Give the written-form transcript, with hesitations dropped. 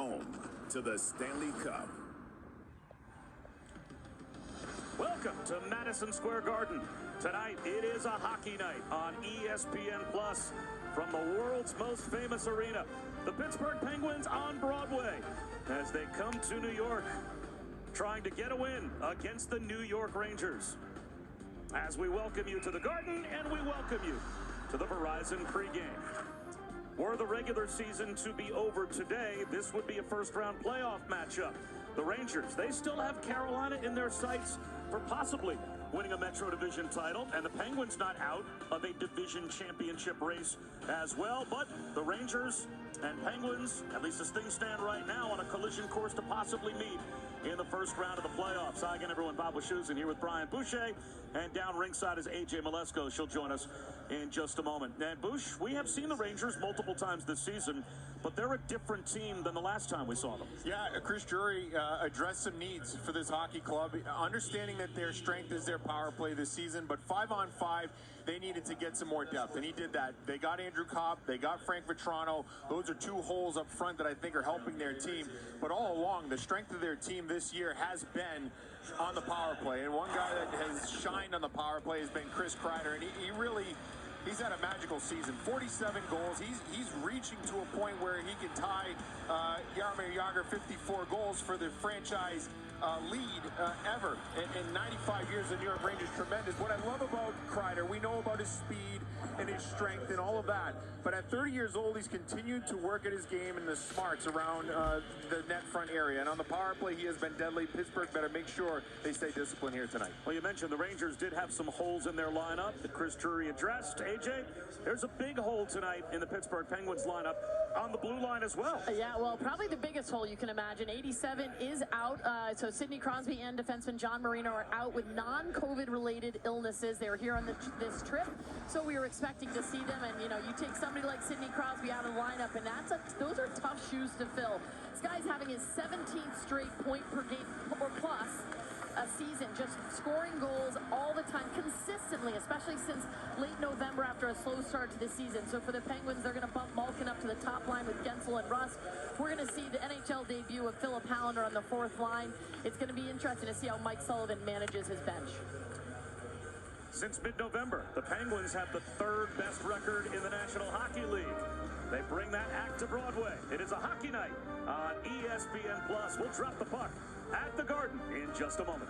home to the Stanley Cup. Welcome to Madison Square Garden. Tonight, it is a hockey night on ESPN Plus from the world's most famous arena, the Pittsburgh Penguins on Broadway, as they come to New York, trying to get a win against the New York Rangers. As we welcome you to the Garden, and we welcome you to the Verizon pregame. Were the regular season to be over today, this would be a first-round playoff matchup. The Rangers, they still have Carolina in their sights for possibly winning a Metro Division title, and the Penguins not out of a division championship race as well. But the Rangers and Penguins, at least as things stand right now, on a collision course to possibly meet in the first round of the playoffs. Hi again, everyone. Bob Wischusen here with Brian Boucher, and down ringside is AJ Malesko. She'll join us in just a moment. And Bouch, we have seen the Rangers multiple times this season, but they're a different team than the last time we saw them. Yeah, Chris Drury addressed some needs for this hockey club, understanding that their strength is their power play this season, but 5-on-5, they needed to get some more depth, and he did that. They got Andrew Copp, they got Frank Vetrano. Those are two holes up front that I think are helping their team. But all along, the strength of their team this year has been on the power play, and one guy that has shined on the power play has been Chris Kreider, and he really... He's had a magical season. 47 goals. He's reaching to a point where he can tie Jaromir Jagr 54 goals for the franchise lead ever in 95 years of New York Rangers. Tremendous. What I love about Kreider, we know about his speed and his strength and all of that, but at 30 years old, he's continued to work at his game and the smarts around the net front area. And on the power play, he has been deadly. Pittsburgh better make sure they stay disciplined here tonight. Well, you mentioned the Rangers did have some holes in their lineup that Chris Drury addressed. AJ, there's a big hole tonight in the Pittsburgh Penguins lineup on the blue line as well. Yeah, well, probably the biggest hole you can imagine. 87 is out, so Sidney Crosby and defenseman John Marino are out with non-COVID related illnesses. They were here on this trip, so we were expecting to see them. And, you know, you take somebody like Sidney Crosby out of the lineup, and those are tough shoes to fill. This guy's having his 17th straight point per game or plus a season, just scoring goals all the time, consistently, especially since late November after a slow start to the season. So for the Penguins, they're going to bump Malkin up to the top line with Gensel and Rust. We're going to see the NHL debut of Philip Hallander on the fourth line. It's going to be interesting to see how Mike Sullivan manages his bench. Since mid-November, the Penguins have the third best record in the National Hockey League. They bring that act to Broadway. It is a hockey night on ESPN Plus. We'll drop the puck at the Garden in just a moment.